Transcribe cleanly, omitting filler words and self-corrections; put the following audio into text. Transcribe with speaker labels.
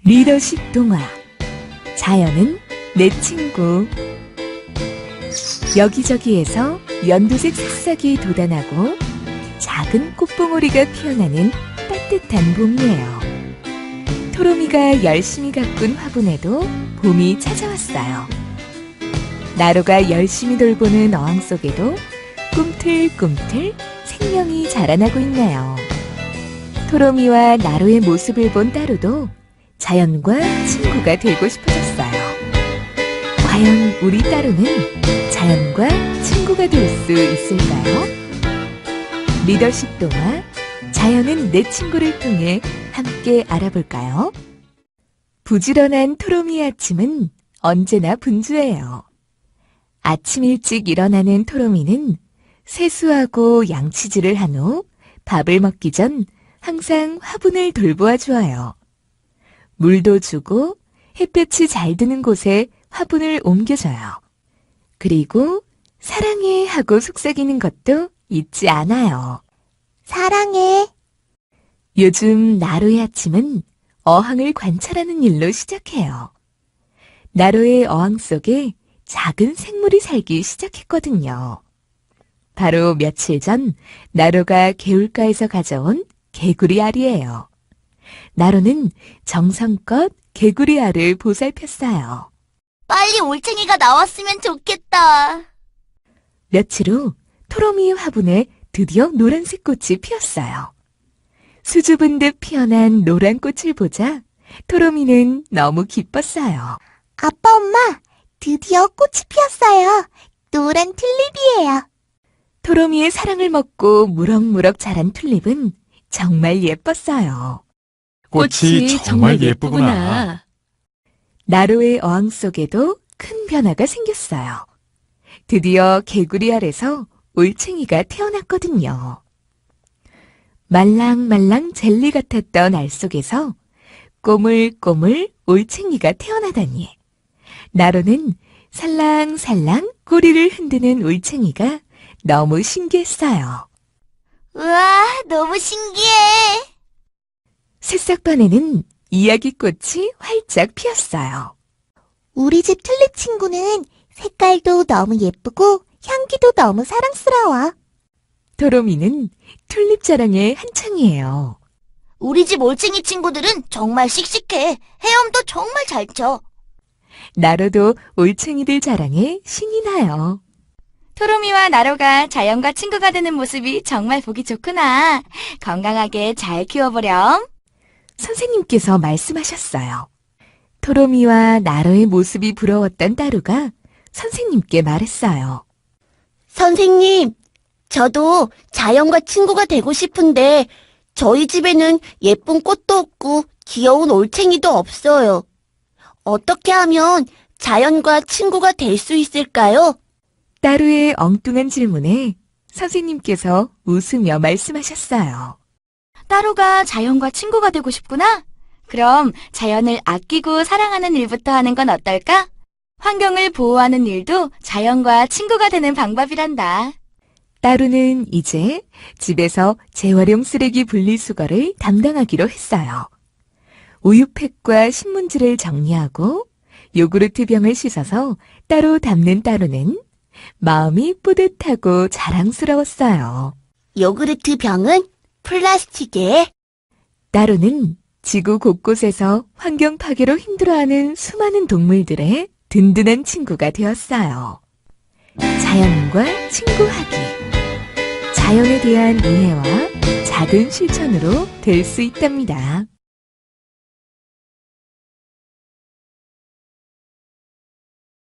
Speaker 1: 리더십 동화. 자연은 내 친구. 여기저기에서 연두색 새싹이 돋아나고 작은 꽃봉오리가 피어나는 따뜻한 봄이에요. 토로미가 열심히 가꾼 화분에도 봄이 찾아왔어요. 나로가 열심히 돌보는 어항 속에도 꿈틀꿈틀 생명이 자라나고 있네요. 토로미와 나로의 모습을 본 따로도 자연과 친구가 되고 싶어졌어요. 과연 우리 따로는 자연과 친구가 될 수 있을까요? 리더십 동화, 자연은 내 친구를 통해 함께 알아볼까요? 부지런한 토로미의 아침은 언제나 분주해요. 아침 일찍 일어나는 토로미는 세수하고 양치질을 한 후 밥을 먹기 전 항상 화분을 돌보아 주어요. 물도 주고 햇볕이 잘 드는 곳에 화분을 옮겨줘요. 그리고 사랑해 하고 속삭이는 것도 잊지 않아요.
Speaker 2: 사랑해.
Speaker 1: 요즘 나로의 아침은 어항을 관찰하는 일로 시작해요. 나로의 어항 속에 작은 생물이 살기 시작했거든요. 바로 며칠 전 나로가 개울가에서 가져온 개구리 알이에요. 나로는 정성껏 개구리 알을 보살폈어요.
Speaker 2: 빨리 올챙이가 나왔으면 좋겠다.
Speaker 1: 며칠 후 토로미 화분에 드디어 노란색 꽃이 피었어요. 수줍은 듯 피어난 노란 꽃을 보자 토로미는 너무 기뻤어요.
Speaker 2: 아빠, 엄마, 드디어 꽃이 피었어요. 노란 튤립이에요.
Speaker 1: 토로미의 사랑을 먹고 무럭무럭 자란 튤립은 정말 예뻤어요.
Speaker 3: 꽃이 정말 예쁘구나.
Speaker 1: 나로의 어항 속에도 큰 변화가 생겼어요. 드디어 개구리 알에서 올챙이가 태어났거든요. 말랑말랑 젤리 같았던 알 속에서 꼬물꼬물 올챙이가 태어나다니. 나로는 살랑살랑 꼬리를 흔드는 올챙이가 너무 신기했어요.
Speaker 2: 우와, 너무 신기해.
Speaker 1: 새싹반에는 이야기꽃이 활짝 피었어요.
Speaker 2: 우리 집 튤립 친구는 색깔도 너무 예쁘고 향기도 너무 사랑스러워.
Speaker 1: 토로미는 튤립 자랑의 한창이에요.
Speaker 2: 우리 집 올챙이 친구들은 정말 씩씩해. 헤엄도 정말 잘 쳐.
Speaker 1: 나로도 올챙이들 자랑에 신이 나요.
Speaker 4: 토로미와 나로가 자연과 친구가 되는 모습이 정말 보기 좋구나. 건강하게 잘 키워보렴.
Speaker 1: 선생님께서 말씀하셨어요. 토로미와 나로의 모습이 부러웠던 따루가 선생님께 말했어요.
Speaker 2: 선생님, 저도 자연과 친구가 되고 싶은데 저희 집에는 예쁜 꽃도 없고 귀여운 올챙이도 없어요. 어떻게 하면 자연과 친구가 될 수 있을까요?
Speaker 1: 따루의 엉뚱한 질문에 선생님께서 웃으며 말씀하셨어요.
Speaker 4: 따로가 자연과 친구가 되고 싶구나? 그럼 자연을 아끼고 사랑하는 일부터 하는 건 어떨까? 환경을 보호하는 일도 자연과 친구가 되는 방법이란다.
Speaker 1: 따루는 이제 집에서 재활용 쓰레기 분리수거를 담당하기로 했어요. 우유팩과 신문지를 정리하고 요구르트 병을 씻어서 따로 담는 따루는 마음이 뿌듯하고 자랑스러웠어요.
Speaker 2: 요구르트 병은 플라스틱에
Speaker 1: 따루는 지구 곳곳에서 환경 파괴로 힘들어하는 수많은 동물들의 든든한 친구가 되었어요. 자연과 친구하기. 자연에 대한 이해와 작은 실천으로 될 수 있답니다.